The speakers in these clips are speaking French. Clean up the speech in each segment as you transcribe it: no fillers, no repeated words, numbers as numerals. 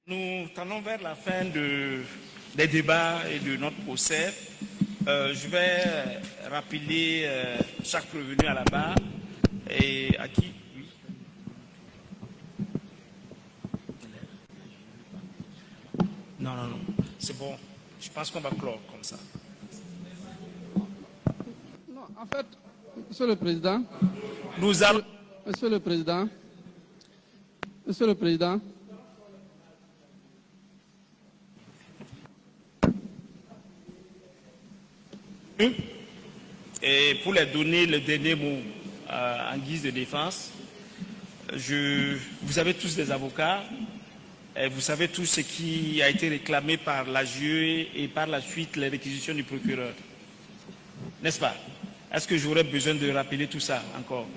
Nous tendons vers la fin des débats et de notre procès. Je vais rappeler chaque prévenu à la barre et à qui. Oui. Non, c'est bon. Je pense qu'on va clore comme ça. Non, en fait, Monsieur le Président. Nous allons. Monsieur le Président. Monsieur le Président. Et pour les donner le dernier mot en guise de défense, vous avez tous des avocats, et vous savez tout ce qui a été réclamé par l'AGE et par la suite les réquisitions du procureur. N'est-ce pas? Est-ce que j'aurais besoin de rappeler tout ça encore?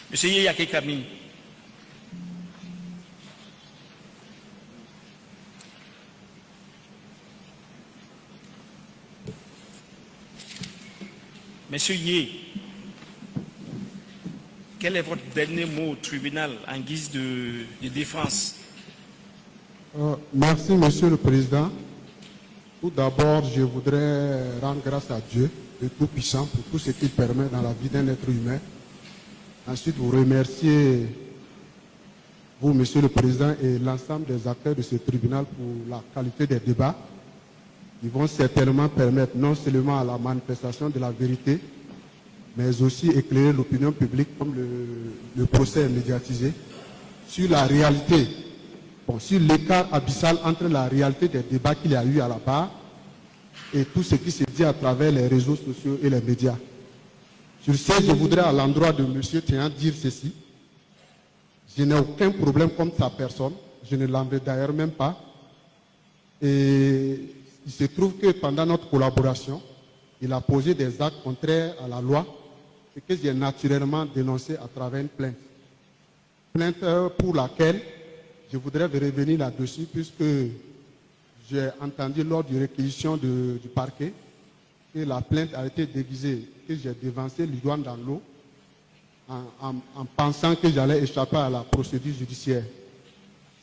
Monsieur Yeyake Kami. Monsieur Yé, quel est votre dernier mot au tribunal en guise de défense? Merci, Monsieur le Président. Tout d'abord, je voudrais rendre grâce à Dieu, le Tout-Puissant, pour tout ce qu'il permet dans la vie d'un être humain. Ensuite, vous remercier, vous, Monsieur le Président, et l'ensemble des acteurs de ce tribunal pour la qualité des débats. Ils vont certainement permettre non seulement à la manifestation de la vérité, mais aussi éclairer l'opinion publique, comme le procès est médiatisé, sur la réalité, sur l'écart abyssal entre la réalité des débats qu'il y a eu à la barre et tout ce qui se dit à travers les réseaux sociaux et les médias. Sur ce, je voudrais à l'endroit de M. Tian dire ceci. Je n'ai aucun problème contre sa personne, je ne l'en veux d'ailleurs même pas. Et il se trouve que pendant notre collaboration, il a posé des actes contraires à la loi et que j'ai naturellement dénoncé à travers une plainte. Plainte pour laquelle je voudrais revenir là-dessus puisque j'ai entendu lors de réquisition du parquet que la plainte a été déguisée, que j'ai dévancé l'iguane dans l'eau en pensant que j'allais échapper à la procédure judiciaire.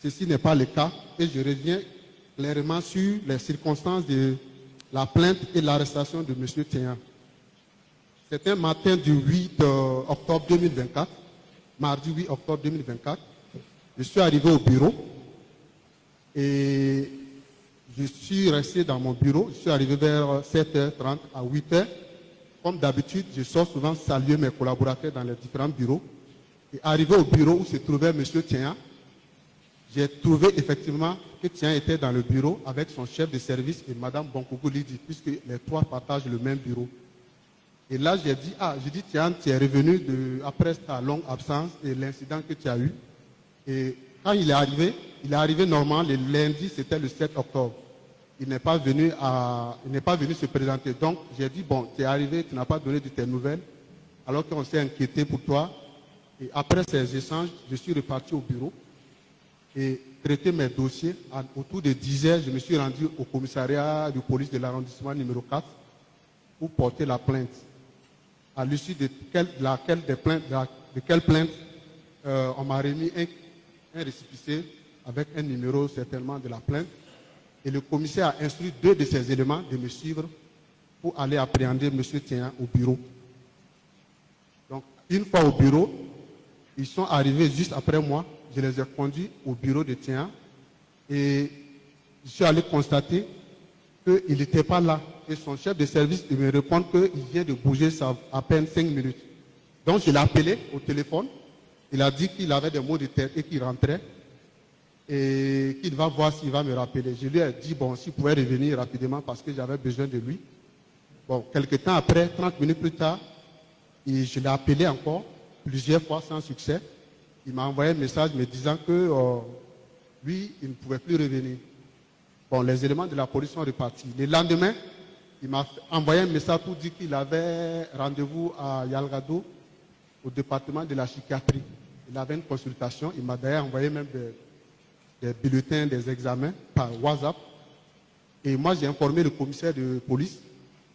Ceci n'est pas le cas et je reviens clairement sur les circonstances de la plainte et l'arrestation de M. Tian. C'était un matin du 8 octobre 2024, mardi 8 octobre 2024. Je suis arrivé au bureau et je suis resté dans mon bureau. Je suis arrivé vers 7h30 à 8h. Comme d'habitude, je sors souvent saluer mes collaborateurs dans les différents bureaux. Et arrivé au bureau où se trouvait M. Tian, j'ai trouvé effectivement que Tian était dans le bureau avec son chef de service et Mme Bonkougou Lidi, puisque les trois partagent le même bureau. Et là, j'ai dit, Tian, tu es revenu après ta longue absence et l'incident que tu as eu. Et quand il est arrivé normalement le lundi, c'était le 7 octobre. Il n'est pas venu se présenter. Donc, j'ai dit, bon, tu es arrivé, tu n'as pas donné de tes nouvelles, alors qu'on s'est inquiété pour toi. Et après ces échanges, je suis reparti au bureau et traiter mes dossiers. Autour de 10h, je me suis rendu au commissariat de police de l'arrondissement numéro 4 pour porter la plainte. À l'issue de quelle plainte on m'a remis un récépissé avec un numéro certainement de la plainte. Et le commissaire a instruit 2 de ces éléments de me suivre pour aller appréhender M. Tian au bureau. Donc, une fois au bureau, ils sont arrivés juste après moi. Je les ai conduits au bureau de Tian et je suis allé constater qu'il n'était pas là. Et son chef de service me répond qu'il vient de bouger ça à peine 5 minutes. Donc je l'ai appelé au téléphone. Il a dit qu'il avait des maux de tête et qu'il rentrait et qu'il va voir s'il va me rappeler. Je lui ai dit, bon, s'il pouvait revenir rapidement parce que j'avais besoin de lui. Bon, quelques temps après, 30 minutes plus tard, je l'ai appelé encore plusieurs fois sans succès. Il m'a envoyé un message me disant que lui, il ne pouvait plus revenir. Bon, les éléments de la police sont repartis. Le lendemain, il m'a envoyé un message pour dire qu'il avait rendez-vous à Yalgado, au département de la psychiatrie. Il avait une consultation. Il m'a d'ailleurs envoyé même des bulletins, des examens par WhatsApp. Et moi, j'ai informé le commissaire de police.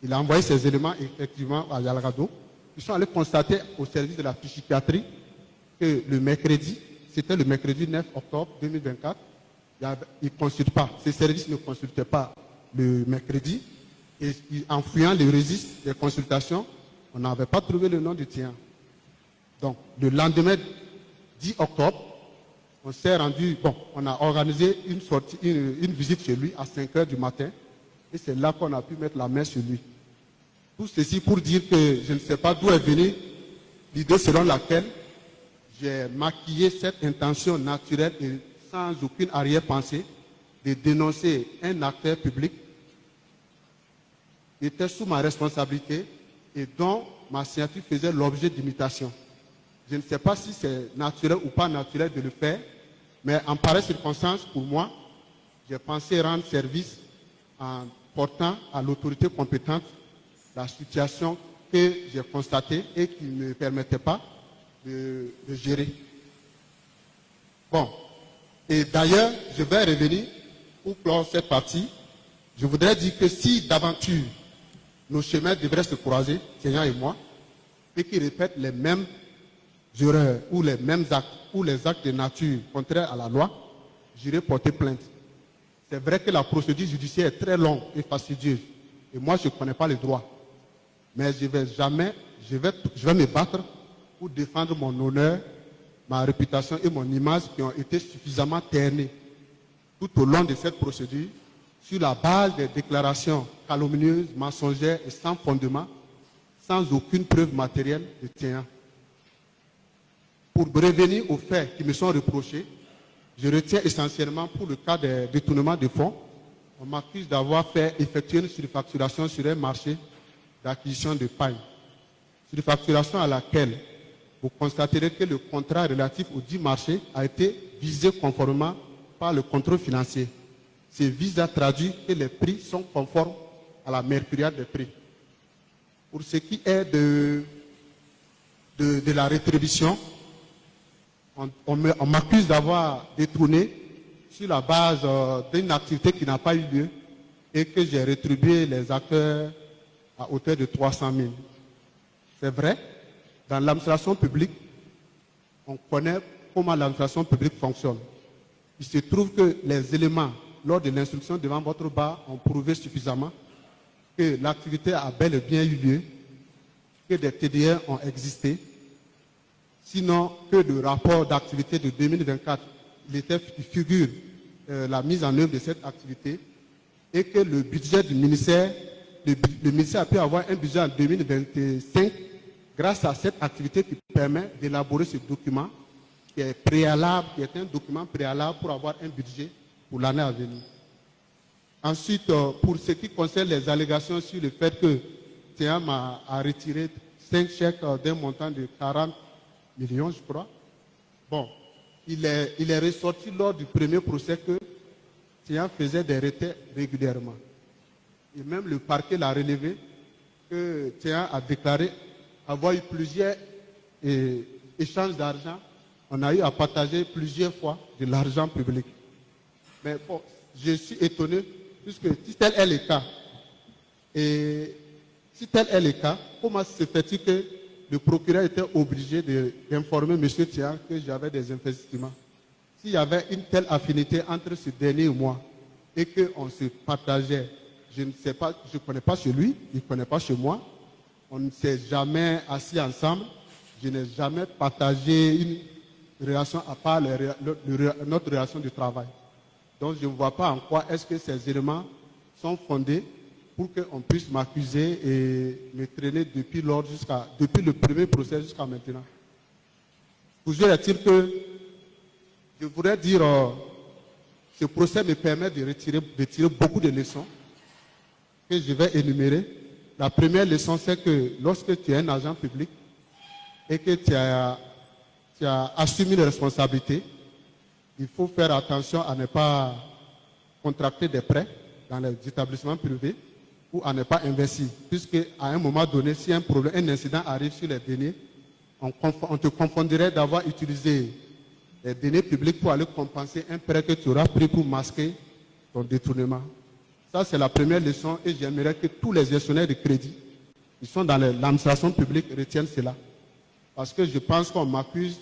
Il a envoyé ces éléments effectivement à Yalgado. Ils sont allés constater au service de la psychiatrie que le mercredi, c'était le mercredi 9 octobre 2024, Ils ne consultent pas. Ces services ne consultaient pas le mercredi. Et en fouillant les registres des consultations, on n'avait pas trouvé le nom du tien. Donc, le lendemain 10 octobre, on s'est rendu, on a organisé une visite chez lui à 5 h du matin. Et c'est là qu'on a pu mettre la main sur lui. Tout ceci pour dire que je ne sais pas d'où est venue l'idée selon laquelle j'ai maquillé cette intention naturelle et sans aucune arrière-pensée de dénoncer un acteur public qui était sous ma responsabilité et dont ma signature faisait l'objet d'imitation. Je ne sais pas si c'est naturel ou pas naturel de le faire, mais en pareille circonstance, pour moi, j'ai pensé rendre service en portant à l'autorité compétente la situation que j'ai constatée et qui ne me permettait pas de gérer. Bon, et d'ailleurs, je vais revenir pour clore cette partie. Je voudrais dire que si d'aventure nos chemins devraient se croiser, Seigneur et moi, et qu'ils répètent les mêmes erreurs ou les mêmes actes ou les actes de nature contraires à la loi, j'irai porter plainte. C'est vrai que la procédure judiciaire est très longue et fastidieuse. Et moi, je ne connais pas les droits. Mais je vais me battre pour défendre mon honneur, ma réputation et mon image qui ont été suffisamment ternies tout au long de cette procédure sur la base des déclarations calomnieuses, mensongères et sans fondement, sans aucune preuve matérielle de tien. Pour revenir aux faits qui me sont reprochés, je retiens essentiellement pour le cas des détournements de fonds, on m'accuse d'avoir fait effectuer une surfacturation sur un marché d'acquisition de paille. Surfacturation à laquelle vous constaterez que le contrat relatif aux 10 marchés a été visé conformément par le contrôle financier. Ce visa traduit que les prix sont conformes à la mercuriale des prix. Pour ce qui est de la rétribution, on m'accuse d'avoir détourné sur la base d'une activité qui n'a pas eu lieu et que j'ai rétribué les acteurs à hauteur de 300 000. C'est vrai, dans l'administration publique, on connaît comment l'administration publique fonctionne. Il se trouve que les éléments, lors de l'instruction devant votre bar, ont prouvé suffisamment que l'activité a bel et bien eu lieu, que des TDR ont existé, sinon que le rapport d'activité de 2024, il figure la mise en œuvre de cette activité et que le budget du ministère, le ministère a pu avoir un budget en 2025 grâce à cette activité qui permet d'élaborer ce document qui est préalable, qui est un document préalable pour avoir un budget pour l'année à venir. Ensuite, pour ce qui concerne les allégations sur le fait que TIAM a retiré 5 chèques d'un montant de 40 millions, je crois. Bon, il est ressorti lors du premier procès que TIAM faisait des retraits régulièrement. Et même le parquet l'a relevé que TIAM a déclaré avoir eu plusieurs échanges d'argent. On a eu à partager plusieurs fois de l'argent public. Mais bon, je suis étonné, puisque si tel est le cas, comment se fait-il que le procureur était obligé d'informer M. Thian que j'avais des investissements? S'il y avait une telle affinité entre ce dernier et moi, et qu'on se partageait, je ne sais pas, je ne connais pas chez lui, il ne connaît pas chez moi, on ne s'est jamais assis ensemble, je n'ai jamais partagé une relation à part notre relation de travail. Donc je ne vois pas en quoi est-ce que ces éléments sont fondés pour qu'on puisse m'accuser et me traîner depuis le premier procès jusqu'à maintenant. Toujours est-il que je voudrais dire ce procès me permet de tirer beaucoup de leçons que je vais énumérer. La première leçon, c'est que lorsque tu es un agent public et que tu as assumé les responsabilités, il faut faire attention à ne pas contracter des prêts dans les établissements privés ou à ne pas investir. Puisque à un moment donné, si un problème, un incident arrive sur les deniers, on te confondrait d'avoir utilisé les deniers publics pour aller compenser un prêt que tu auras pris pour masquer ton détournement. Ça, c'est la première leçon et j'aimerais que tous les gestionnaires de crédit qui sont dans l'administration publique retiennent cela. Parce que je pense qu'on m'accuse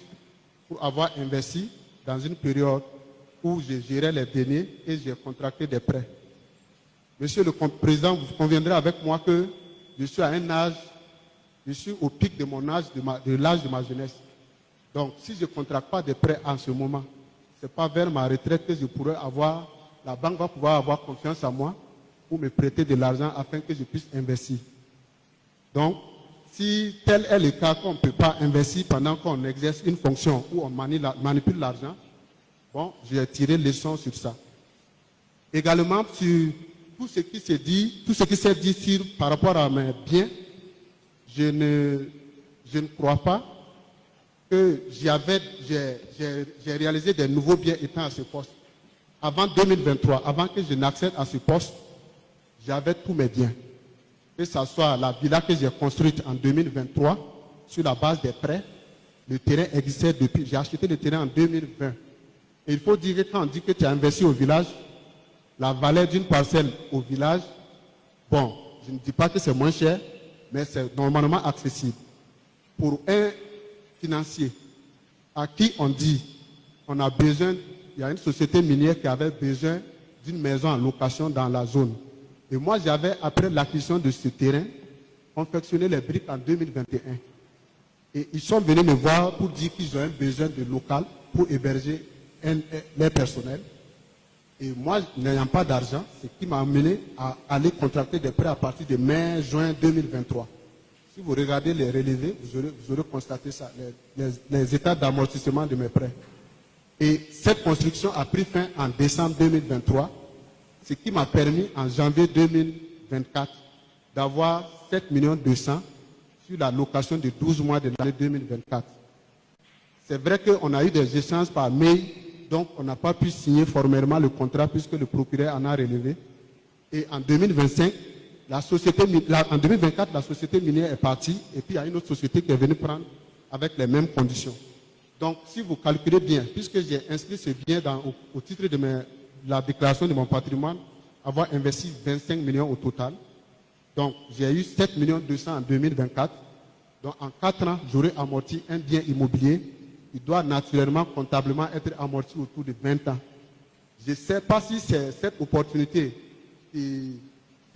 pour avoir investi dans une période où je gérais les deniers et j'ai contracté des prêts. Monsieur le Président, vous conviendrez avec moi que je suis à un âge, je suis au pic de mon âge, de l'âge de ma jeunesse. Donc, si je ne contracte pas des prêts en ce moment, ce n'est pas vers ma retraite que je pourrais avoir, la banque va pouvoir avoir confiance en moi pour me prêter de l'argent afin que je puisse investir. Donc, si tel est le cas qu'on ne peut pas investir pendant qu'on exerce une fonction où on manipule l'argent, bon, j'ai tiré leçon sur ça. Également, sur tout ce qui s'est dit, par rapport à mes biens, je ne crois pas que j'ai réalisé des nouveaux biens étant à ce poste. Avant 2023, avant que je n'accède à ce poste, j'avais tous mes biens. Que ce soit la villa que j'ai construite en 2023, sur la base des prêts, le terrain existait depuis. J'ai acheté le terrain en 2020. Et il faut dire que quand on dit que tu as investi au village, la valeur d'une parcelle au village, bon, je ne dis pas que c'est moins cher, mais c'est normalement accessible. Pour un financier à qui on dit qu'on a besoin, il y a une société minière qui avait besoin d'une maison en location dans la zone. Et moi, j'avais, après l'acquisition de ce terrain, confectionné les briques en 2021. Et ils sont venus me voir pour dire qu'ils ont un besoin de local pour héberger leur personnel. Et moi, n'ayant pas d'argent, ce qui m'a amené à aller contracter des prêts à partir de mai-juin 2023. Si vous regardez les relevés, vous aurez constaté ça, les états d'amortissement de mes prêts. Et cette construction a pris fin en décembre 2023, ce qui m'a permis en janvier 2024 d'avoir 7 200 000 sur la location de 12 mois de l'année 2024. C'est vrai qu'on a eu des échanges par mail, donc on n'a pas pu signer formellement le contrat puisque le procureur en a relevé. Et en 2025, en 2024, la société minière est partie et puis il y a une autre société qui est venue prendre avec les mêmes conditions. Donc, si vous calculez bien, puisque j'ai inscrit ce bien au titre de la déclaration de mon patrimoine, avoir investi 25 millions au total. Donc, j'ai eu 7 200 000 en 2024. Donc, en 4 ans, j'aurai amorti un bien immobilier. Il doit naturellement, comptablement, être amorti autour de 20 ans. Je ne sais pas si c'est cette opportunité qui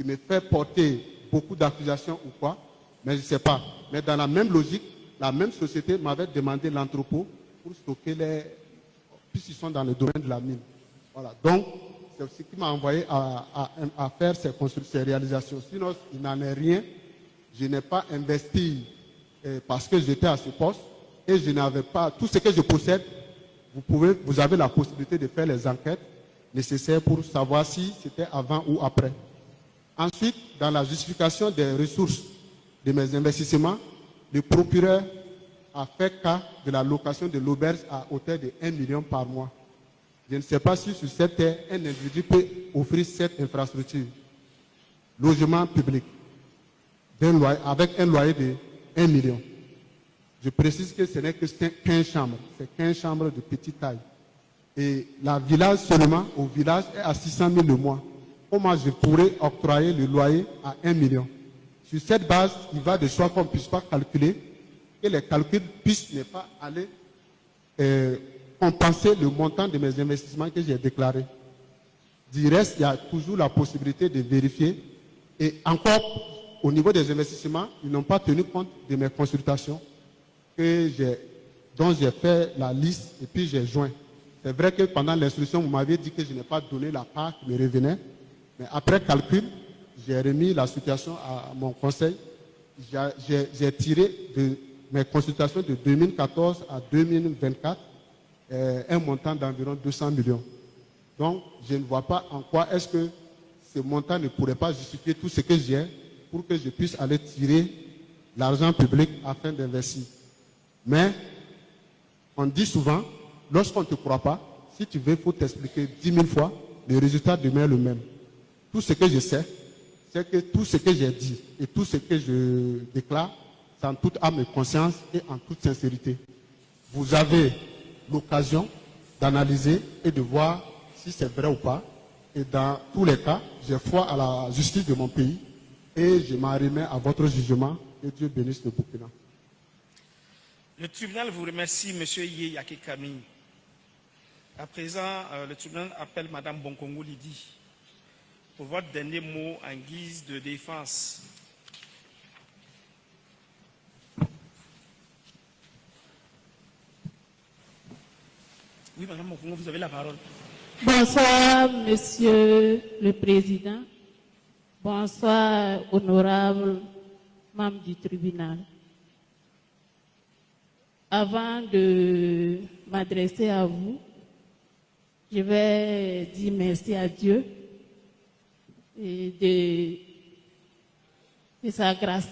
me fait porter beaucoup d'accusations ou quoi, mais je ne sais pas. Mais dans la même logique, la même société m'avait demandé l'entrepôt pour stocker puisqu'ils sont dans le domaine de la mine. Voilà. Donc, c'est ce qui m'a envoyé à faire ces réalisations. Sinon, il n'en est rien. Je n'ai pas investi parce que j'étais à ce poste et je n'avais pas tout ce que je possède. Vous avez la possibilité de faire les enquêtes nécessaires pour savoir si c'était avant ou après. Ensuite, dans la justification des ressources de mes investissements, le procureur a fait cas de la location de l'auberge à hauteur de 1 million par mois. Je ne sais pas si sur cette terre, un individu peut offrir cette infrastructure. Logement public, avec un loyer de 1 million. Je précise que ce n'est que 15 chambres. C'est 15 chambres de petite taille. Et la village seulement, au village, est à 600 000 le mois. Comment je pourrais octroyer le loyer à 1 million? Sur cette base, il va de soi qu'on ne puisse pas calculer, que les calculs puissent ne pas aller compenser le montant de mes investissements que j'ai déclarés. Du reste, il y a toujours la possibilité de vérifier. Et encore, au niveau des investissements, ils n'ont pas tenu compte de mes consultations dont j'ai fait la liste et puis j'ai joint. C'est vrai que pendant l'instruction, vous m'aviez dit que je n'ai pas donné la part qui me revenait. Mais après calcul, j'ai remis la situation à mon conseil. J'ai tiré de mes consultations de 2014 à 2024 un montant d'environ 200 millions. Donc, je ne vois pas en quoi est-ce que ce montant ne pourrait pas justifier tout ce que j'ai pour que je puisse aller tirer l'argent public afin d'investir. Mais, on dit souvent, lorsqu'on ne te croit pas, si tu veux, il faut t'expliquer 10 000 fois, le résultat demeure le même. Tout ce que je sais, c'est que tout ce que j'ai dit et tout ce que je déclare, c'est en toute âme et conscience et en toute sincérité. Vous avez l'occasion d'analyser et de voir si c'est vrai ou pas. Et dans tous les cas, j'ai foi à la justice de mon pays et je m'en remets à votre jugement et Dieu bénisse le Burkina. Le tribunal vous remercie, M. Yé Yake Kami. À présent, le tribunal appelle Madame Bonkongo Lydie pour votre dernier mot en guise de défense. Oui, Madame Bonkongo, vous avez la parole. Bonsoir, Monsieur le Président. Bonsoir, honorables membres du tribunal. Avant de m'adresser à vous, je vais dire merci à Dieu et de sa grâce.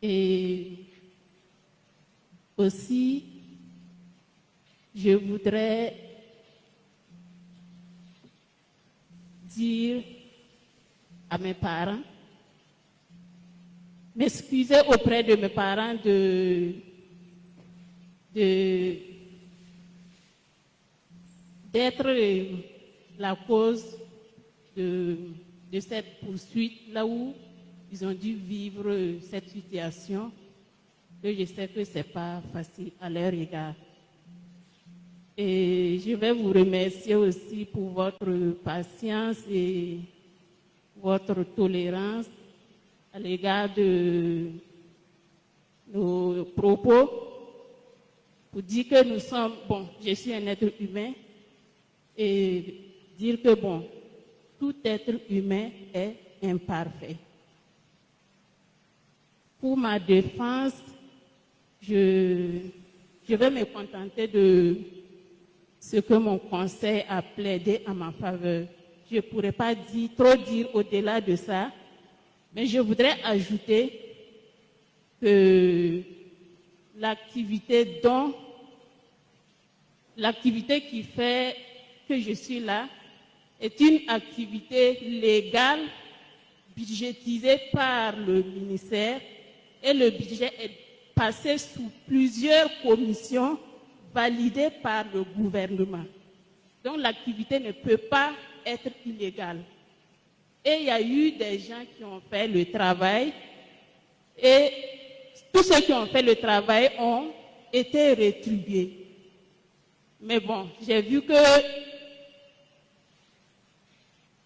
Et aussi, je voudrais dire à mes parents, m'excuser auprès de mes parents d'être la cause de cette poursuite, là où ils ont dû vivre cette situation, que je sais que ce n'est pas facile à leur égard. Et je vais vous remercier aussi pour votre patience et votre tolérance à l'égard de nos propos, pour dire que nous sommes, bon, je suis un être humain, et dire que, bon, tout être humain est imparfait. Pour ma défense, je vais me contenter de ce que mon conseil a plaidé en ma faveur. Je ne pourrais pas trop dire au-delà de ça, mais je voudrais ajouter que l'activité qui fait que je suis là est une activité légale, budgétisée par le ministère, et le budget est passé sous plusieurs commissions validées par le gouvernement. Donc l'activité ne peut pas être illégale. Et il y a eu des gens qui ont fait le travail, et tous ceux qui ont fait le travail ont été rétribués. Mais bon, j'ai vu que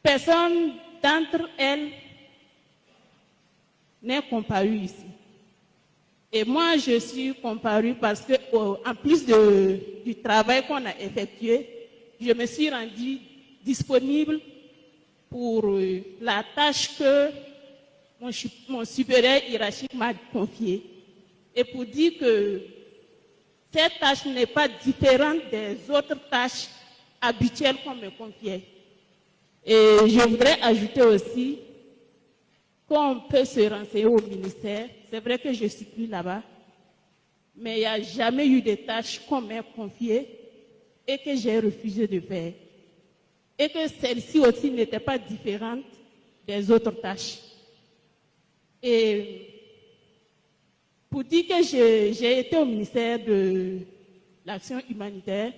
personne d'entre elles n'est comparu ici. Et moi, je suis comparu parce que, en plus du travail qu'on a effectué, je me suis rendue disponible pour la tâche que mon supérieur hiérarchique m'a confiée. Et pour dire que cette tâche n'est pas différente des autres tâches habituelles qu'on me confiait. Et je voudrais ajouter aussi qu'on peut se renseigner au ministère. C'est vrai que je ne suis plus là-bas, mais il n'y a jamais eu de tâches qu'on m'a confiées et que j'ai refusé de faire. Et que celle-ci aussi n'était pas différente des autres tâches. Et pour dire que j'ai été au ministère de l'Action humanitaire,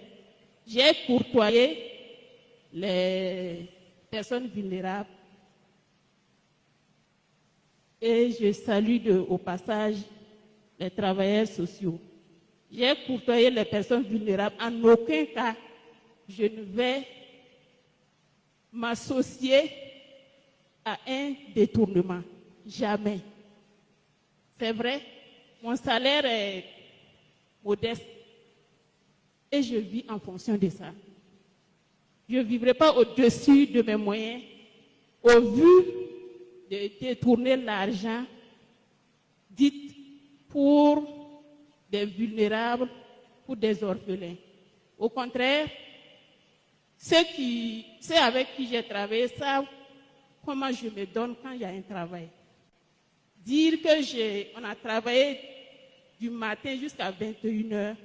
j'ai courtoyé les personnes vulnérables. Et je salue au passage les travailleurs sociaux. J'ai courtoyé les personnes vulnérables. En aucun cas, je ne vais m'associer à un détournement. Jamais. C'est vrai, mon salaire est modeste et je vis en fonction de ça. Je ne vivrai pas au-dessus de mes moyens au vu de détourner l'argent dit pour des vulnérables, pour des orphelins. Au contraire, ceux avec qui j'ai travaillé savent comment je me donne quand il y a un travail. Dire que on a travaillé du matin jusqu'à 21h.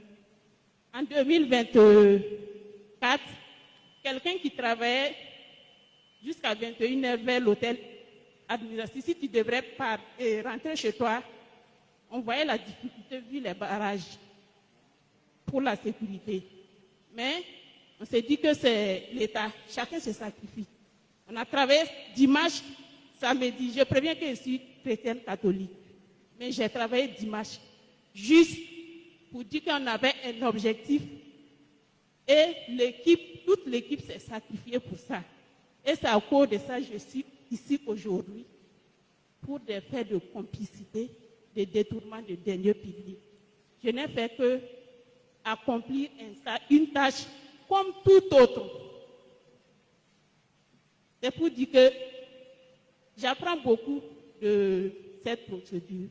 En 2024, quelqu'un qui travaillait jusqu'à 21h vers l'hôtel administratif, si tu devrais rentrer chez toi, on voyait la difficulté vu les barrages pour la sécurité. Mais on s'est dit que c'est l'État, chacun se sacrifie. On a travaillé dimanche, samedi. Je préviens que je suis chrétienne catholique, mais j'ai travaillé dimanche juste pour dire qu'on avait un objectif Et l'équipe, toute l'équipe s'est sacrifiée pour ça. Et c'est à cause de ça que je suis ici aujourd'hui pour des faits de complicité, de détournement de deniers publics. Je n'ai fait que accomplir une tâche comme tout autre. C'est pour dire que j'apprends beaucoup de cette procédure.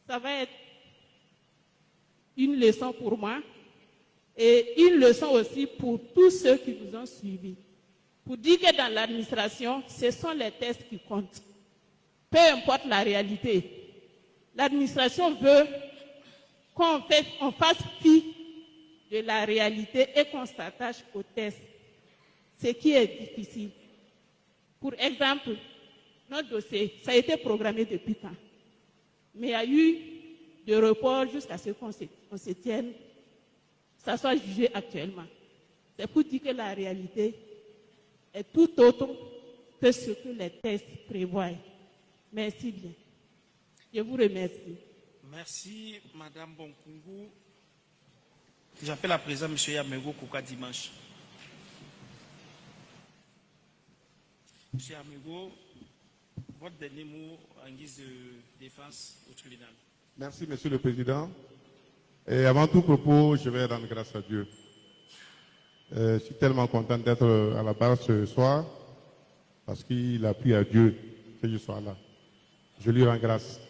Ça va être une leçon pour moi et une leçon aussi pour tous ceux qui nous ont suivis. Pour dire que dans l'administration, ce sont les tests qui comptent. Peu importe la réalité. L'administration veut qu'on fasse fi de la réalité et qu'on s'attache aux tests. Ce qui est difficile. Pour exemple, notre dossier, ça a été programmé depuis quand? Mais il y a eu de report jusqu'à ce qu'on se tienne, ça soit jugé actuellement. C'est pour dire que la réalité est tout autre que ce que les tests prévoient. Merci bien. Je vous remercie. Merci, Madame Bonkungu. J'appelle à présent M. Yamego Kouka Dimanche. M. Yamego, votre dernier mot en guise de défense au tribunal. Merci, Monsieur le Président. Et avant tout propos, je vais rendre grâce à Dieu. Je suis tellement content d'être à la barre ce soir parce qu'il a plu à Dieu que je sois là. Je lui rends grâce.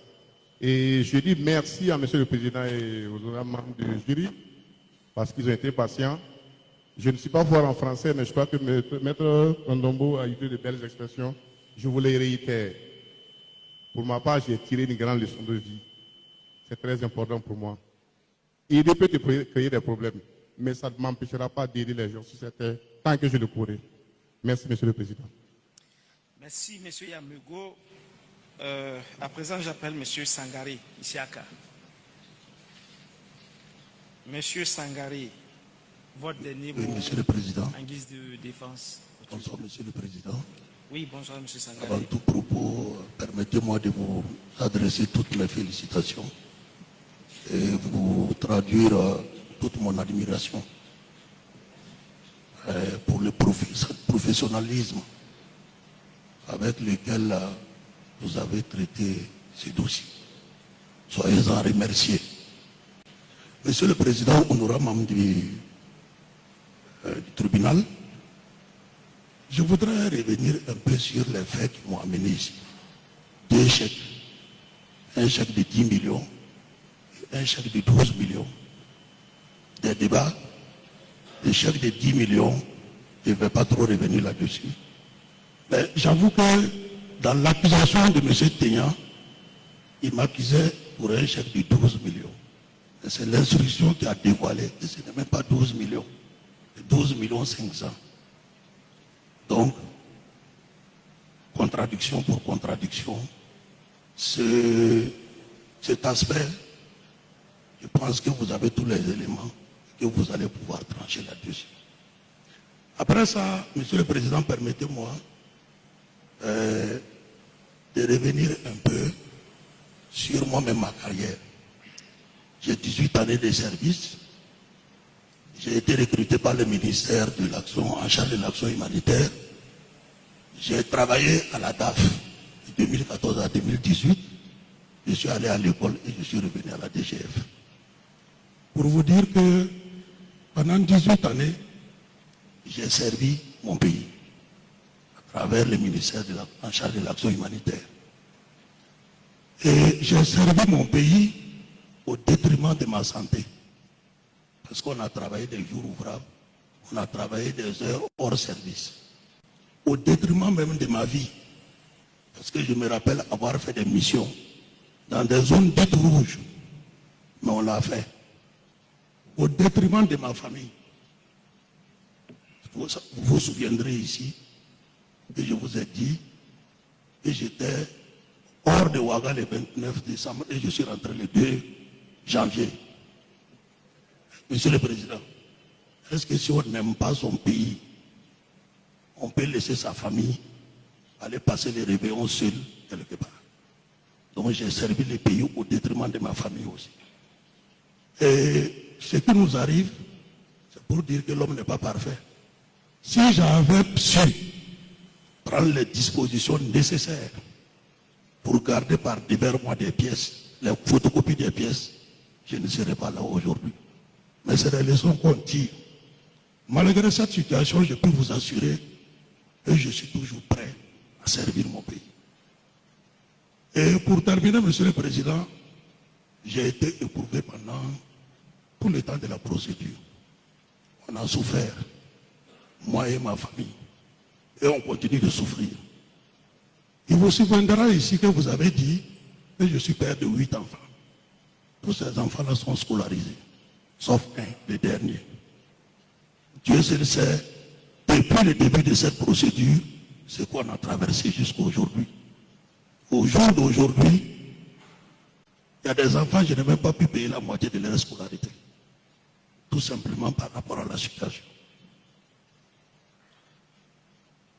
Et je dis merci à Monsieur le Président et aux autres membres du jury parce qu'ils ont été patients. Je ne suis pas fort en français, mais je crois que Maître Ndombo a eu de belles expressions. Je vous les réitère. Pour ma part, j'ai tiré une grande leçon de vie. C'est très important pour moi. Il peut te créer des problèmes, mais ça ne m'empêchera pas d'aider les gens sur cette terre tant que je le pourrai. Merci, Monsieur le Président. Merci, M. Yamego. À présent, j'appelle M. Sangari, Isiaka. M. Sangari, votre dernier mot. Oui, Monsieur le Président. En guise de défense. Bonsoir, Monsieur le Président. Oui, bonsoir, M. Sangari. Avant tout propos, permettez-moi de vous adresser toutes mes félicitations et vous traduire toute mon admiration pour le professionnalisme avec lequel vous avez traité ce dossier. Soyez-en remerciés. Monsieur le Président, honorable membre du tribunal, je voudrais revenir un peu sur les faits qui m'ont amené ici. 2 chèques. Un chèque de 10 millions et un chèque de 12 millions. Des débats, des chèques de 10 millions, je ne vais pas trop revenir là-dessus. Mais j'avoue que dans l'accusation de M. Ténian, il m'accusait pour un chèque de 12 millions. C'est l'instruction qui a dévoilé que ce n'est même pas 12 millions. C'est 12 millions 500. Donc, contradiction pour contradiction, cet aspect, je pense que vous avez tous les éléments que vous allez pouvoir trancher là-dessus. Après ça, Monsieur le Président, permettez-moi de revenir un peu sur moi-même ma carrière. J'ai 18 années de service. J'ai été recruté par le ministère de l'Action, en charge de l'action humanitaire. J'ai travaillé à la DAF de 2014 à 2018. Je suis allé à l'école et je suis revenu à la DGF. Pour vous dire que pendant 18 années, j'ai servi mon pays à travers le ministère en charge de l'action humanitaire. Et j'ai servi mon pays au détriment de ma santé. Parce qu'on a travaillé des jours ouvrables, on a travaillé des heures hors service. Au détriment même de ma vie. Parce que je me rappelle avoir fait des missions dans des zones dites rouges. Mais on l'a fait. Au détriment de ma famille. Vous vous souviendrez ici que je vous ai dit que j'étais hors de Ouaga le 29 décembre et je suis rentré le 2 janvier. Monsieur le Président, est-ce que si on n'aime pas son pays, on peut laisser sa famille aller passer les réveillons seul quelque part? Donc j'ai servi le pays au détriment de ma famille aussi. Et ce qui nous arrive, c'est pour dire que l'homme n'est pas parfait. Si j'avais su prendre les dispositions nécessaires pour garder par divers mois des pièces, les photocopies des pièces, je ne serais pas là aujourd'hui. Mais c'est des leçons qu'on tire. Malgré cette situation, je peux vous assurer que je suis toujours prêt à servir mon pays. Et pour terminer, Monsieur le Président, j'ai été éprouvé pendant tout le temps de la procédure. On a souffert, moi et ma famille, et on continue de souffrir. Il vous souviendra ici que vous avez dit que je suis père de 8 enfants. Tous ces enfants-là sont scolarisés, sauf un, le dernier. Dieu seul sait, depuis le début de cette procédure, ce qu'on a traversé jusqu'à aujourd'hui. Au jour d'aujourd'hui, il y a des enfants, je n'ai même pas pu payer la moitié de leur scolarité. Tout simplement par rapport à la situation.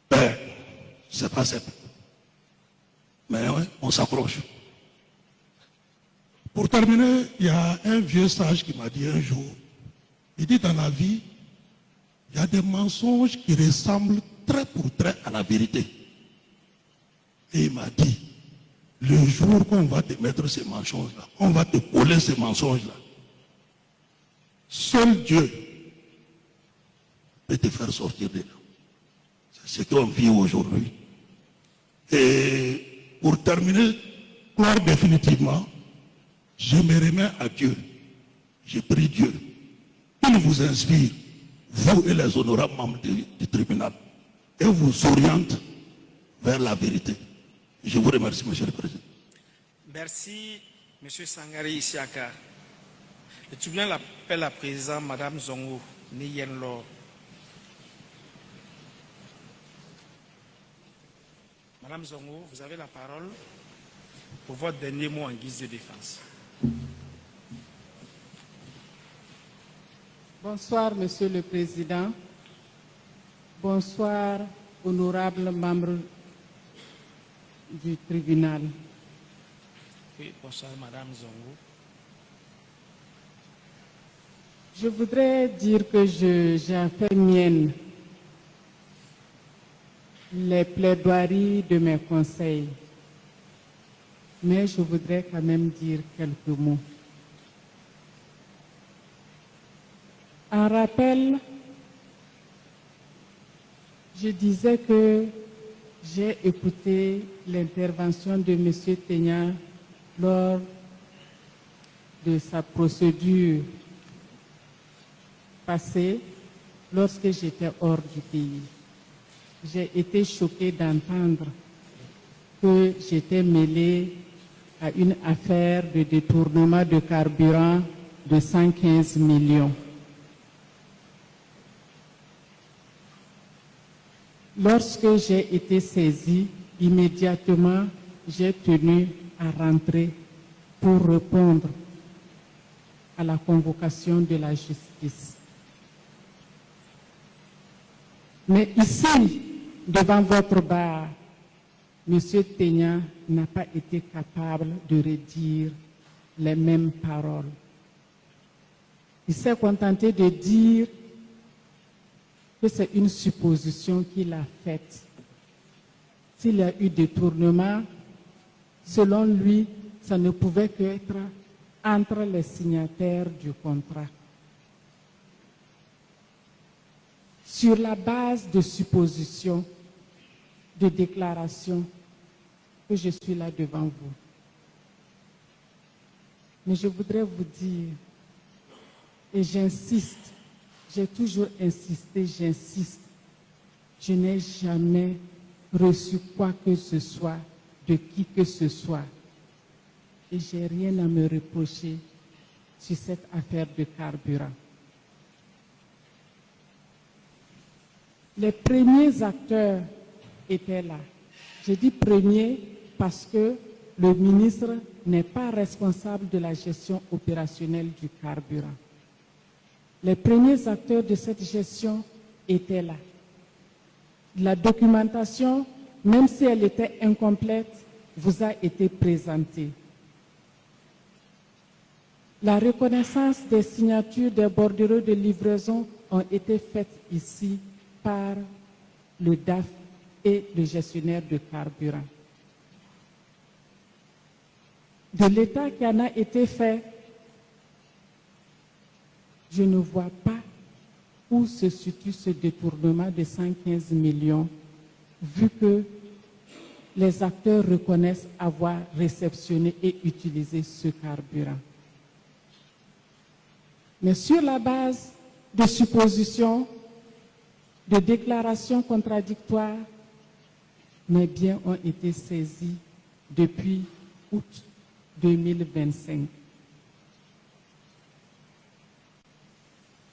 Ben, c'est pas simple. Mais ouais, on s'accroche. Pour terminer, il y a un vieux sage qui m'a dit un jour, il dit dans la vie, il y a des mensonges qui ressemblent trait pour trait à la vérité. Et il m'a dit, le jour qu'on va te mettre ces mensonges-là, on va te coller ces mensonges-là, seul Dieu peut te faire sortir de là. C'est ce qu'on vit aujourd'hui. Et pour terminer, clore définitivement, je me remets à Dieu. Je prie Dieu qu'il vous inspire, vous et les honorables membres du tribunal, et vous oriente vers la vérité. Je vous remercie, Monsieur le Président. Merci, M. Sangari Isiaka. Le tribunal appelle à présent Mme Zongo Niyenlo. Madame Zongo, vous avez la parole pour votre dernier mot en guise de défense. Bonsoir, Monsieur le Président. Bonsoir, honorables membres du tribunal. Oui, bonsoir, Madame Zongo. Je voudrais dire que j'ai fait mienne les plaidoiries de mes conseils, mais je voudrais quand même dire quelques mots. En rappel, je disais que j'ai écouté l'intervention de M. Tegna lors de sa procédure passée, lorsque j'étais hors du pays. J'ai été choquée d'entendre que j'étais mêlée à une affaire de détournement de carburant de 115 millions. Lorsque j'ai été saisie, immédiatement, j'ai tenu à rentrer pour répondre à la convocation de la justice. Mais ici, devant votre bar, M. Tegna n'a pas été capable de redire les mêmes paroles. Il s'est contenté de dire que c'est une supposition qu'il a faite. S'il y a eu détournement, selon lui, ça ne pouvait qu'être entre les signataires du contrat. Sur la base de suppositions, de déclarations, que je suis là devant vous. Mais je voudrais vous dire, et j'insiste, j'ai toujours insisté, j'insiste, je n'ai jamais reçu quoi que ce soit de qui que ce soit. Et je n'ai rien à me reprocher sur cette affaire de carburant. Les premiers acteurs étaient là. Je dis premiers parce que le ministre n'est pas responsable de la gestion opérationnelle du carburant. Les premiers acteurs de cette gestion étaient là. La documentation, même si elle était incomplète, vous a été présentée. La reconnaissance des signatures des bordereaux de livraison ont été faites ici par le DAF et le gestionnaire de carburant. De l'État qui en a été fait, je ne vois pas où se situe ce détournement de 115 millions, vu que les acteurs reconnaissent avoir réceptionné et utilisé ce carburant. Mais sur la base de suppositions, de déclarations contradictoires, mes biens ont été saisis depuis août 2025.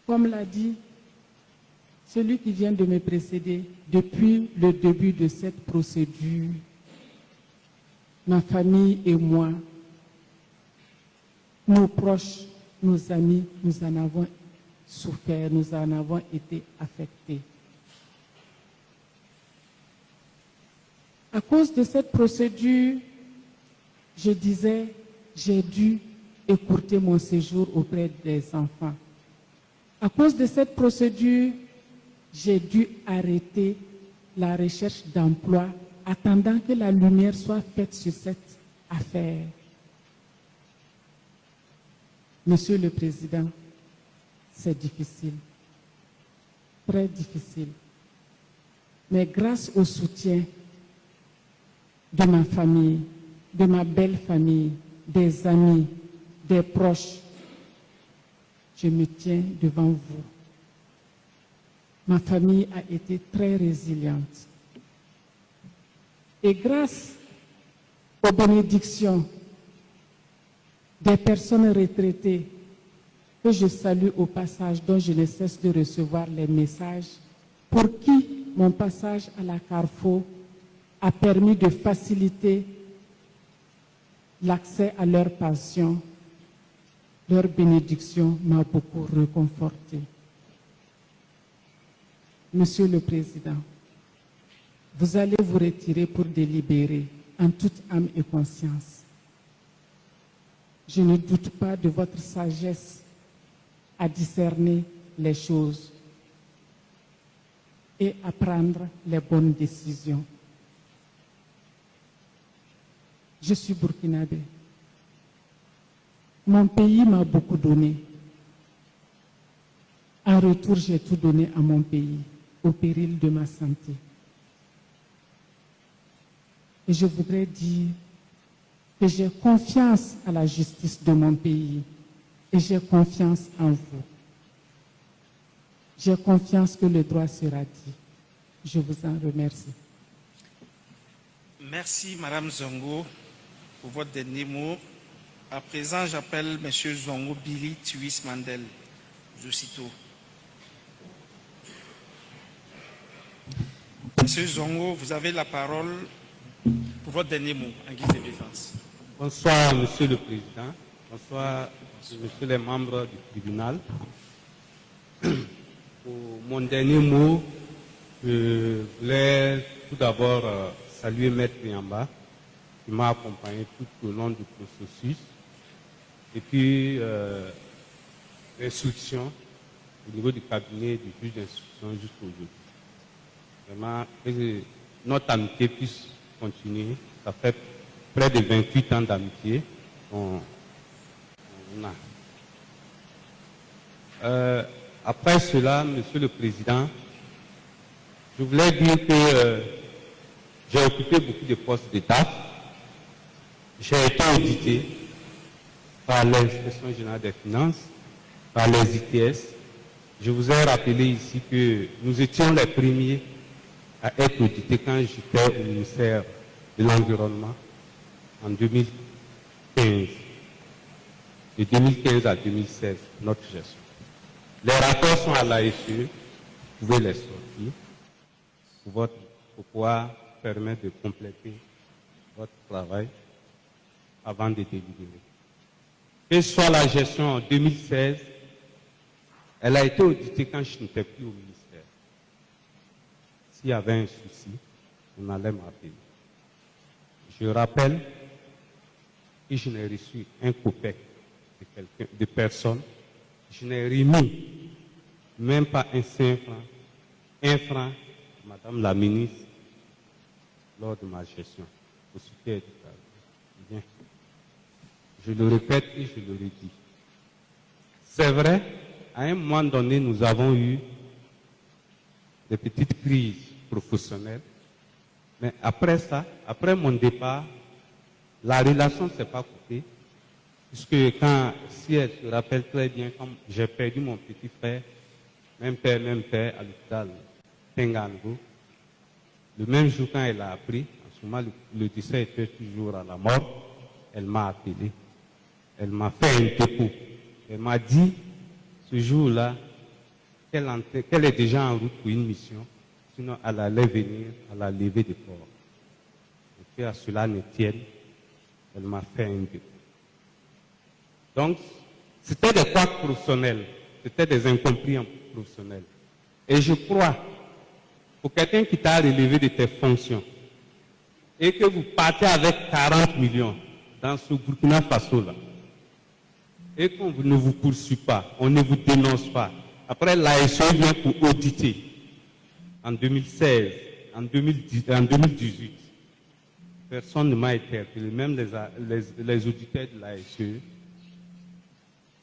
Comme l'a dit celui qui vient de me précéder, depuis le début de cette procédure, ma famille et moi, nos proches, nos amis, nous en avons souffert, nous en avons été affectés. À cause de cette procédure, je disais, j'ai dû écourter mon séjour auprès des enfants. À cause de cette procédure, j'ai dû arrêter la recherche d'emploi, attendant que la lumière soit faite sur cette affaire. Monsieur le Président, c'est difficile, très difficile. Mais grâce au soutien de ma famille, de ma belle famille, des amis, des proches, je me tiens devant vous. Ma famille a été très résiliente. Et grâce aux bénédictions des personnes retraitées que je salue au passage, dont je ne cesse de recevoir les messages, pour qui mon passage à la Carrefour a permis de faciliter l'accès à leur pension, leur bénédiction m'a beaucoup réconforté. Monsieur le Président, vous allez vous retirer pour délibérer en toute âme et conscience. Je ne doute pas de votre sagesse à discerner les choses et à prendre les bonnes décisions. Je suis burkinabé. Mon pays m'a beaucoup donné. En retour, j'ai tout donné à mon pays, au péril de ma santé. Et je voudrais dire que j'ai confiance à la justice de mon pays et j'ai confiance en vous. J'ai confiance que le droit sera dit. Je vous en remercie. Merci, Madame Zongo, pour votre dernier mot. À présent, j'appelle M. Zongo Billy Tuis Mandel, aussitôt. Monsieur Zongo, vous avez la parole pour votre dernier mot en guise de défense. Bonsoir, Monsieur le Président. Bonsoir, Messieurs les membres du tribunal. Pour mon dernier mot, je voulais tout d'abord saluer Maître Yamba, qui m'a accompagné tout au long du processus. Et puis, l'instruction au niveau du cabinet du juge d'instruction jusqu'aujourd'hui. Vraiment, que notre amitié puisse continuer. Ça fait près de 28 ans d'amitié qu'on a. Après cela, Monsieur le Président, je voulais dire que j'ai occupé beaucoup de postes d'État. J'ai été audité par l'Inspection générale des finances, par les ITS. Je vous ai rappelé ici que nous étions les premiers à être audités quand j'étais au ministère de l'Environnement en 2015. De 2015 à 2016, notre gestion. Les rapports sont à l'ASE, vous pouvez les sortir pour pouvoir permettre de compléter votre travail avant de délibérer. Que ce soit la gestion en 2016, elle a été auditée quand je n'étais plus au ministère. S'il y avait un souci, on allait m'appeler. Je rappelle que je n'ai reçu un copec de personne. Je n'ai remis même pas un seul franc, un franc, Madame la ministre, lors de ma gestion, au soutien du travail. Bien. Je le répète et je le redis. C'est vrai, à un moment donné, nous avons eu des petites crises professionnelles, mais après ça, après mon départ, la relation ne s'est pas coupée, puisque si elle se rappelle très bien, comme j'ai perdu mon petit frère, même père, à l'hôpital Tengango, le même jour quand elle a appris, en ce moment le décès était toujours à la mort, elle m'a appelé, elle m'a fait un dépôt, elle m'a dit ce jour-là qu'elle est déjà en route pour une mission, sinon elle allait venir à la levée des corps. Et qu'à cela ne tienne, elle m'a fait un dépôt. Donc, c'était des couacs professionnels, c'était des incompris professionnels. Et je crois, pour quelqu'un qui t'a relevé de tes fonctions, et que vous partez avec 40 millions dans ce Burkina Faso-là, et qu'on ne vous poursuit pas, on ne vous dénonce pas. Après, l'ASE vient pour auditer en 2016, en 2018. Personne ne m'a interpellé, même les auditeurs de l'ASE.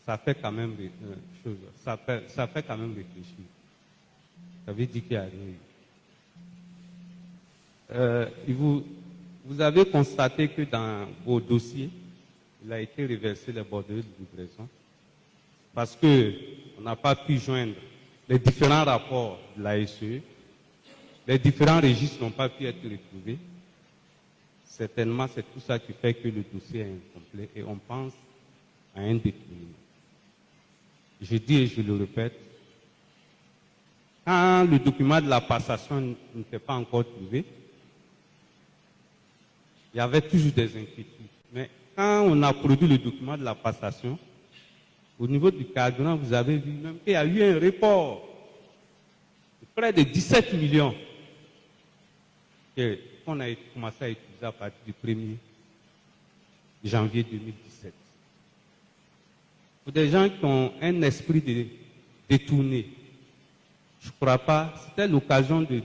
Ça fait quand même ça fait quand même réfléchir. Ça veut dire qu'il y a rien eu. Vous avez constaté que dans vos dossiers, il a été reversé les bordereaux de livraison parce qu'on n'a pas pu joindre les différents rapports de l'ASE, les différents registres n'ont pas pu être retrouvés. Certainement, c'est tout ça qui fait que le dossier est incomplet et on pense à un détournement. Je dis et je le répète, quand le document de la passation n'était pas encore trouvé, il y avait toujours des inquiétudes. Mais quand on a produit le document de la passation, au niveau du carburant, vous avez vu même qu'il y a eu un report de près de 17 millions qu'on a commencé à utiliser à partir du 1er janvier 2017. Pour des gens qui ont un esprit de détourner, je ne crois pas, c'était l'occasion de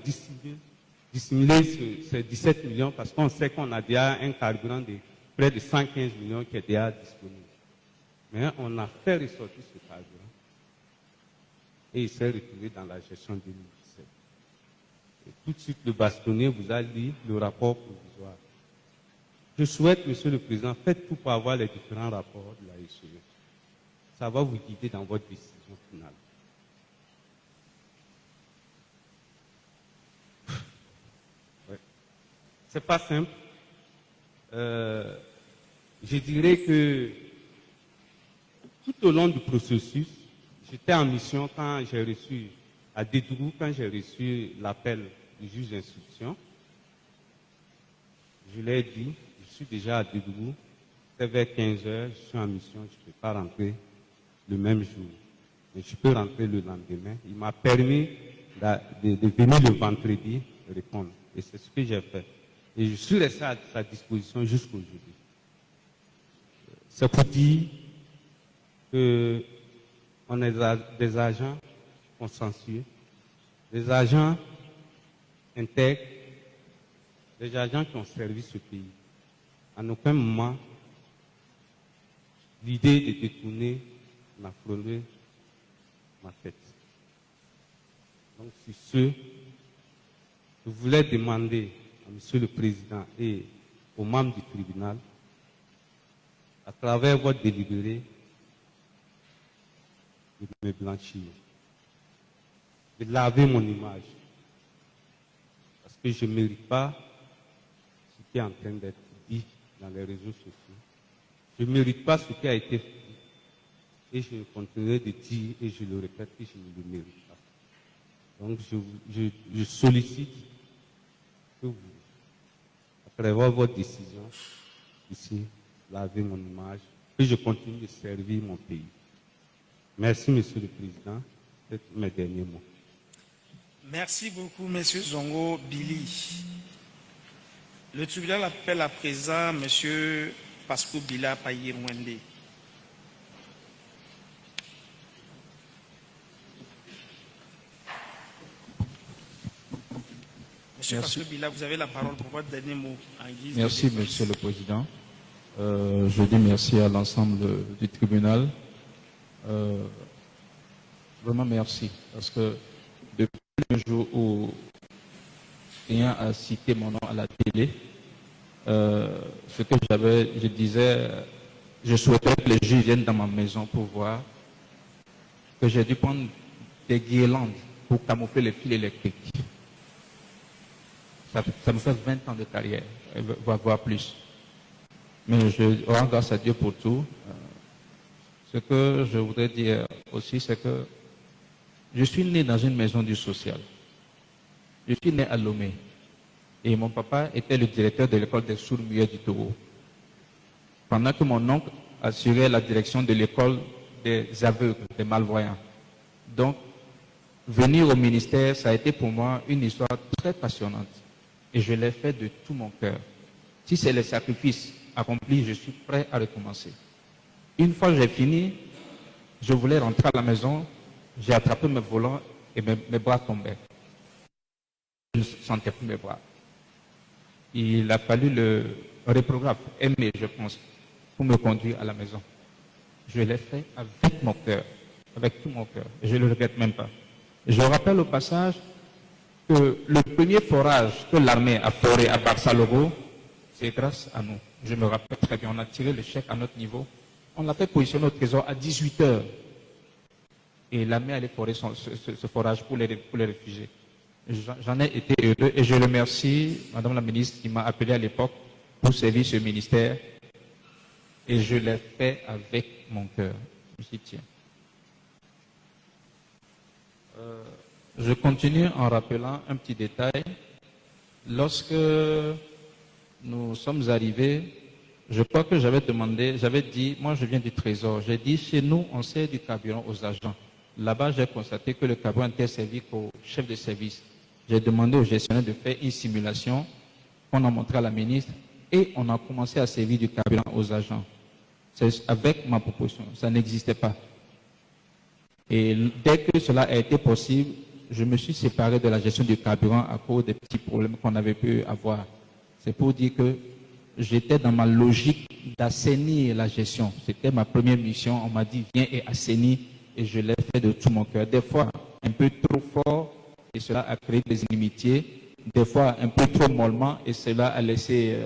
dissimuler ces 17 millions parce qu'on sait qu'on a déjà un carburant de près de 115 millions qui est déjà disponible. Mais on a fait ressortir ce carburant et il s'est retrouvé dans la gestion 2017. Et tout de suite, le bastonnier vous a lu le rapport provisoire. Je souhaite, Monsieur le Président, faites tout pour avoir les différents rapports de la SE. Ça va vous guider dans votre décision finale. Ouais. C'est pas simple. Je dirais que tout au long du processus, j'étais en mission quand j'ai reçu à Dédougou, quand j'ai reçu l'appel du juge d'instruction. Je l'ai dit, je suis déjà à Dédougou, c'est vers 15 heures, je suis en mission, je ne peux pas rentrer le même jour. Mais je peux rentrer le lendemain. Il m'a permis de venir le vendredi répondre. Et c'est ce que j'ai fait. Et je suis resté à sa disposition jusqu'aujourd'hui. C'est pour dire qu'on est des agents consensueux, des agents intègres, des agents qui ont servi ce pays. En aucun moment, l'idée de détourner n'a frôlé ma tête. Donc, sur ce, je voulais demander à Monsieur le Président et aux membres du tribunal, à travers votre délibéré, de me blanchir, de laver mon image, parce que je ne mérite pas ce qui est en train d'être dit dans les réseaux sociaux. Je ne mérite pas ce qui a été fait. Et je continuerai de dire, et je le répète, que je ne le mérite pas. Donc je sollicite que vous, après avoir votre décision, ici, laver mon image, que je continue de servir mon pays. Merci, Monsieur le Président. C'est mes derniers mots. Merci beaucoup, Monsieur Zongo Billy. Le tribunal appelle à présent Monsieur Pasco Bila Payirwende. Monsieur Merci. Pasteur Bila, vous avez la parole pour votre dernier mot en guise Merci, de défense. Monsieur le Président. Je dis merci à l'ensemble du tribunal. Vraiment merci, parce que depuis le jour où quelqu'un a cité mon nom à la télé, ce que je disais, je souhaiterais que les juges viennent dans ma maison pour voir que j'ai dû prendre des guirlandes pour camoufler les fils électriques. Ça me fait 20 ans de carrière, voire plus. Mais je rends grâce à Dieu pour tout. Ce que je voudrais dire aussi, c'est que je suis né dans une maison du social. Je suis né à Lomé. Et mon papa était le directeur de l'école des sourds-muets du Togo. Pendant que mon oncle assurait la direction de l'école des aveugles, des malvoyants. Donc, venir au ministère, ça a été pour moi une histoire très passionnante. Et je l'ai fait de tout mon cœur. Si c'est le sacrifice accompli, je suis prêt à recommencer. Une fois que j'ai fini, je voulais rentrer à la maison, j'ai attrapé mes volants et mes bras tombaient. Je ne sentais plus mes bras. Il a fallu le réprographe, Aimé, je pense, pour me conduire à la maison. Je l'ai fait avec mon cœur, avec tout mon cœur. Et je ne le regrette même pas. Je rappelle au passage que le premier forage que l'armée a foré à Barça-Logo, c'est grâce à nous. Je me rappelle très bien, on a tiré le chèque à notre niveau. On l'a fait positionner au trésor à 18 h. Et l'armée allait forer ce forage pour les réfugiés. J'en ai été heureux et je remercie Madame la ministre qui m'a appelé à l'époque pour servir ce ministère. Et je l'ai fait avec mon cœur. J'y tiens. Je continue en rappelant un petit détail. Lorsque nous sommes arrivés, je crois que j'avais dit, moi je viens du Trésor, j'ai dit chez nous on sert du carburant aux agents. Là-bas j'ai constaté que le carburant n'était servi qu'au chef de service. J'ai demandé au gestionnaire de faire une simulation qu'on a montré à la ministre et on a commencé à servir du carburant aux agents. C'est avec ma proposition, ça n'existait pas. Et dès que cela a été possible, je me suis séparé de la gestion du carburant à cause des petits problèmes qu'on avait pu avoir. C'est pour dire que j'étais dans ma logique d'assainir la gestion. C'était ma première mission. On m'a dit, viens et assainis. Et je l'ai fait de tout mon cœur. Des fois, un peu trop fort, et cela a créé des inimitiés. Des fois, un peu trop mollement, et cela a laissé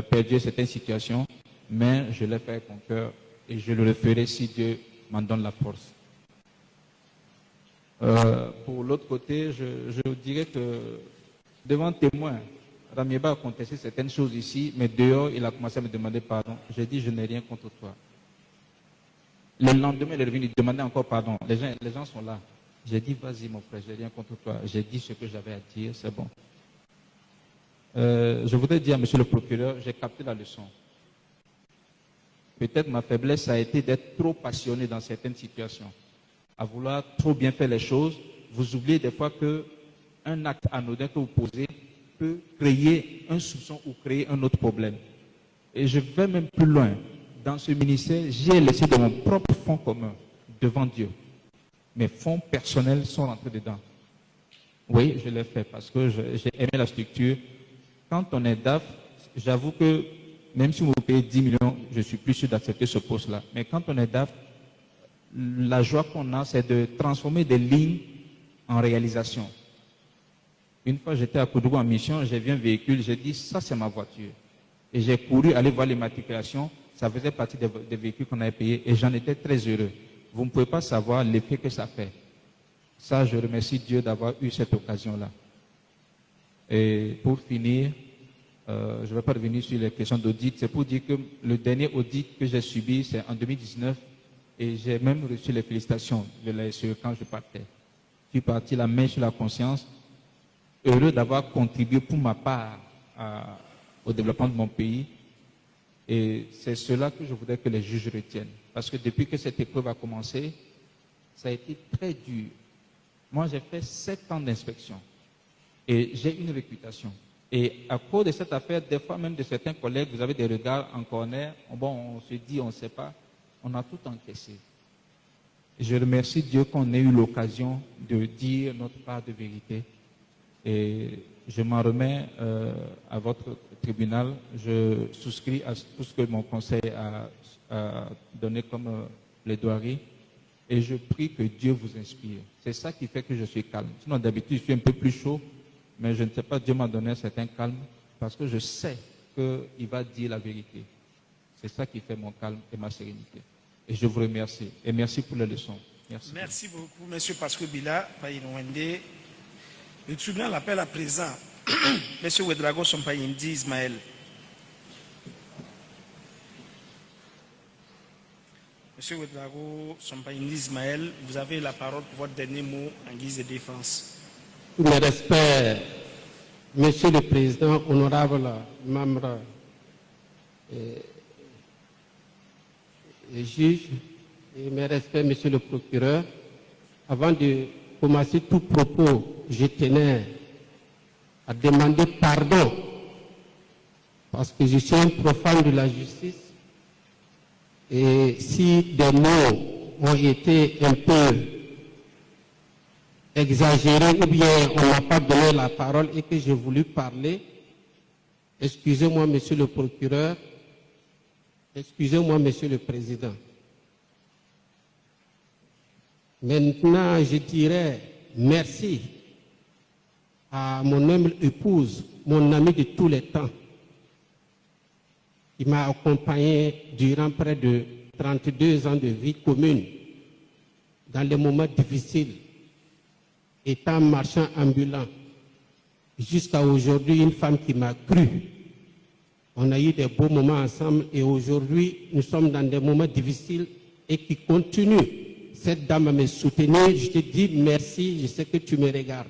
perdurer certaines situations. Mais je l'ai fait avec mon cœur, et je le referai si Dieu m'en donne la force. Pour l'autre côté, je dirais que devant témoin, Ramieba a contesté certaines choses ici, mais dehors, il a commencé à me demander pardon. J'ai dit, je n'ai rien contre toi. Le lendemain, il est revenu demander encore pardon. Les gens sont là. J'ai dit, vas-y mon frère, je n'ai rien contre toi. J'ai dit ce que j'avais à dire, c'est bon. Je voudrais dire à monsieur le procureur, j'ai capté la leçon. Peut-être ma faiblesse a été d'être trop passionné dans certaines situations. À vouloir trop bien faire les choses, vous oubliez des fois qu'un acte anodin que vous posez peut créer un soupçon ou créer un autre problème. Et je vais même plus loin. Dans ce ministère, j'ai laissé de mon propre fonds commun devant Dieu. Mes fonds personnels sont rentrés dedans. Oui, je l'ai fait parce que j'ai aimé la structure. Quand on est DAF, j'avoue que même si vous payez 10 millions, je suis plus sûr d'accepter ce poste-là. Mais quand on est DAF, la joie qu'on a, c'est de transformer des lignes en réalisation. Une fois, j'étais à Koudougou en mission, j'ai vu un véhicule, j'ai dit, ça c'est ma voiture. Et j'ai couru aller voir l'immatriculation, ça faisait partie des véhicules qu'on avait payés et j'en étais très heureux. Vous ne pouvez pas savoir l'effet que ça fait. Ça, je remercie Dieu d'avoir eu cette occasion-là. Et pour finir, je ne vais pas revenir sur les questions d'audit, c'est pour dire que le dernier audit que j'ai subi, c'est en 2019 et j'ai même reçu les félicitations de la SE quand je partais. Je suis parti la main sur la conscience, heureux d'avoir contribué pour ma part au développement de mon pays. Et c'est cela que je voudrais que les juges retiennent. Parce que depuis que cette épreuve a commencé, ça a été très dur. Moi, j'ai fait 7 ans d'inspection. Et j'ai une réputation. Et à cause de cette affaire, des fois même de certains collègues, vous avez des regards en corner. Bon, on se dit, on ne sait pas. On a tout encaissé. Je remercie Dieu qu'on ait eu l'occasion de dire notre part de vérité. Et je m'en remets à votre tribunal. Je souscris à tout ce que mon conseil a donné comme plaidoirie. Et je prie que Dieu vous inspire. C'est ça qui fait que je suis calme. Sinon, d'habitude, je suis un peu plus chaud. Mais je ne sais pas, Dieu m'a donné un certain calme. Parce que je sais qu'il va dire la vérité. C'est ça qui fait mon calme et ma sérénité. Et je vous remercie. Et merci pour les leçons. Merci. Merci beaucoup, M. Pasco Bila, Païnouende. Le tribunal appelle à présent M. Ouedraogo Sompayindi Ismaël. M. Ouedraogo Sompayindi Ismaël, vous avez la parole pour votre dernier mot en guise de défense. Tous mes respects, Monsieur le Président, honorable membre et juge, et mes respects, Monsieur le procureur. Avant de commencer tout propos, je tenais à demander pardon parce que je suis un profane de la justice et si des mots ont été un peu exagérés ou bien on n'a pas donné la parole et que j'ai voulu parler, excusez-moi, Monsieur le procureur, excusez-moi, Monsieur le Président. Maintenant, je dirais merci à mon humble épouse, mon ami de tous les temps, qui m'a accompagné durant près de 32 ans de vie commune, dans les moments difficiles, étant marchand ambulant, jusqu'à aujourd'hui, une femme qui m'a cru. On a eu des beaux moments ensemble et aujourd'hui, nous sommes dans des moments difficiles et qui continuent. Cette dame me soutenir, je te dis merci, je sais que tu me regardes.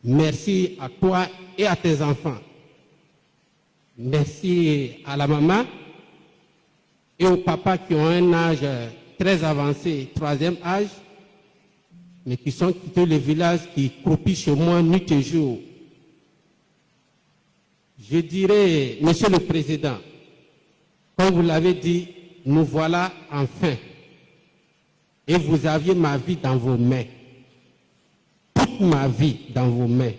Merci à toi et à tes enfants. Merci à la maman et au papa qui ont un âge très avancé, 3e âge, mais qui sont quittés le village, qui croupissent chez moi nuit et jour. Je dirais, Monsieur le Président, comme vous l'avez dit, nous voilà enfin. Et vous aviez ma vie dans vos mains. Toute ma vie dans vos mains.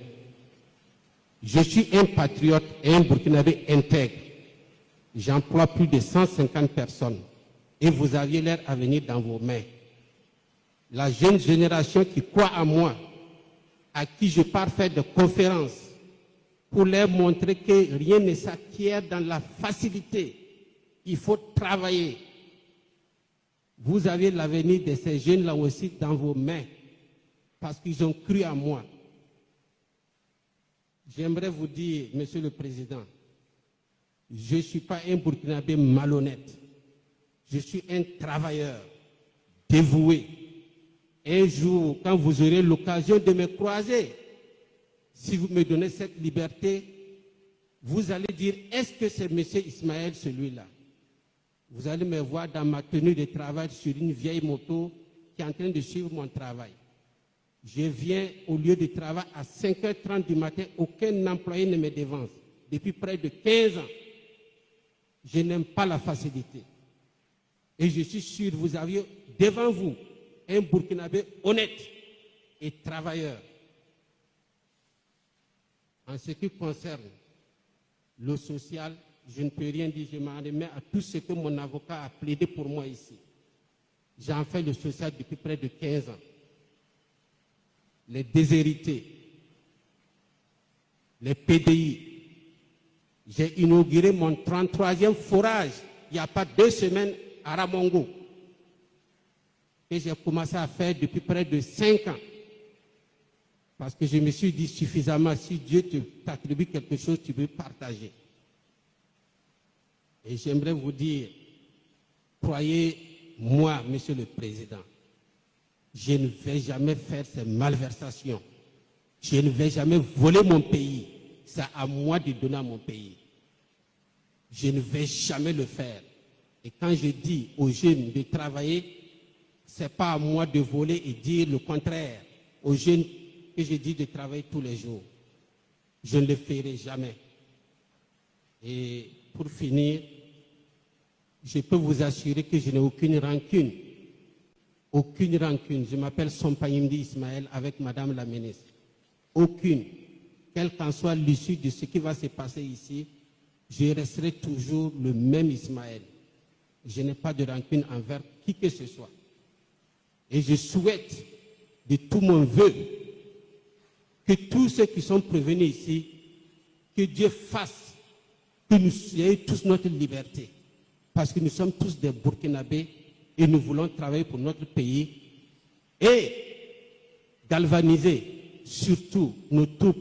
Je suis un patriote et un Burkinabé intègre. J'emploie plus de 150 personnes. Et vous aviez leur avenir dans vos mains. La jeune génération qui croit en moi, à qui je pars faire des conférences, pour leur montrer que rien ne s'acquiert dans la facilité. Il faut travailler. Vous avez l'avenir de ces jeunes-là aussi dans vos mains, parce qu'ils ont cru en moi. J'aimerais vous dire, Monsieur le Président, je ne suis pas un Burkinabé malhonnête. Je suis un travailleur dévoué. Un jour, quand vous aurez l'occasion de me croiser, si vous me donnez cette liberté, vous allez dire, est-ce que c'est M. Ismaël celui-là? Vous allez me voir dans ma tenue de travail sur une vieille moto qui est en train de suivre mon travail. Je viens au lieu de travail à 5h30 du matin, aucun employé ne me devance. Depuis près de 15 ans, je n'aime pas la facilité. Et je suis sûr que vous aviez devant vous un Burkinabé honnête et travailleur. En ce qui concerne le social, je ne peux rien dire, je m'en remets à tout ce que mon avocat a plaidé pour moi ici. J'en fais le social depuis près de 15 ans. Les déshérités, les PDI. J'ai inauguré mon 33e forage il n'y a pas 2 semaines à Ramongo. Et j'ai commencé à faire depuis près de 5 ans. Parce que je me suis dit suffisamment, si Dieu t'attribue quelque chose, tu peux partager. Et j'aimerais vous dire, croyez-moi, Monsieur le Président, je ne vais jamais faire ces malversations. Je ne vais jamais voler mon pays. C'est à moi de donner à mon pays. Je ne vais jamais le faire. Et quand je dis aux jeunes de travailler, ce n'est pas à moi de voler et dire le contraire aux jeunes que je dis de travailler tous les jours. Je ne le ferai jamais. Et pour finir, je peux vous assurer que je n'ai aucune rancune. Aucune rancune. Je m'appelle Sompayindi Ismaël avec Madame la ministre. Aucune. quelle qu'en soit l'issue de ce qui va se passer ici, je resterai toujours le même Ismaël. Je n'ai pas de rancune envers qui que ce soit. Et je souhaite de tout mon vœu que tous ceux qui sont prévenus ici, que Dieu fasse que nous ayons tous notre liberté. Parce que nous sommes tous des Burkinabés et nous voulons travailler pour notre pays et galvaniser surtout nos troupes,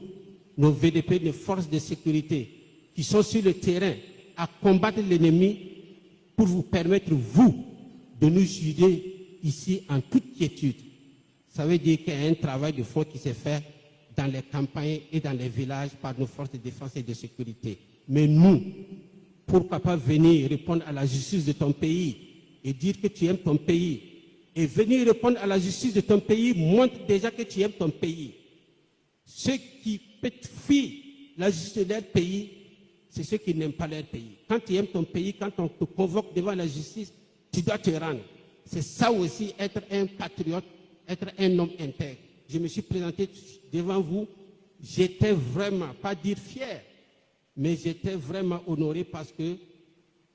nos VDP, nos forces de sécurité qui sont sur le terrain à combattre l'ennemi pour vous permettre, vous, de nous juger ici en toute quiétude. Ça veut dire qu'il y a un travail de fond qui s'est fait dans les campagnes et dans les villages par nos forces de défense et de sécurité. Mais nous, pourquoi pas venir répondre à la justice de ton pays et dire que tu aimes ton pays? Et venir répondre à la justice de ton pays montre déjà que tu aimes ton pays. Ceux qui fuient la justice de leur pays, c'est ceux qui n'aiment pas leur pays. Quand tu aimes ton pays, quand on te convoque devant la justice, tu dois te rendre. C'est ça aussi, être un patriote, être un homme intègre. Je me suis présenté devant vous, j'étais vraiment, pas dire fier, mais j'étais vraiment honoré parce que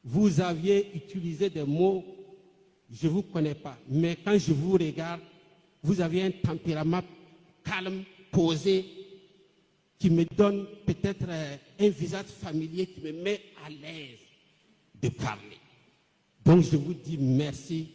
vous aviez utilisé des mots, je ne vous connais pas, mais quand je vous regarde, vous avez un tempérament calme, posé, qui me donne peut-être un visage familier qui me met à l'aise de parler. Donc je vous dis merci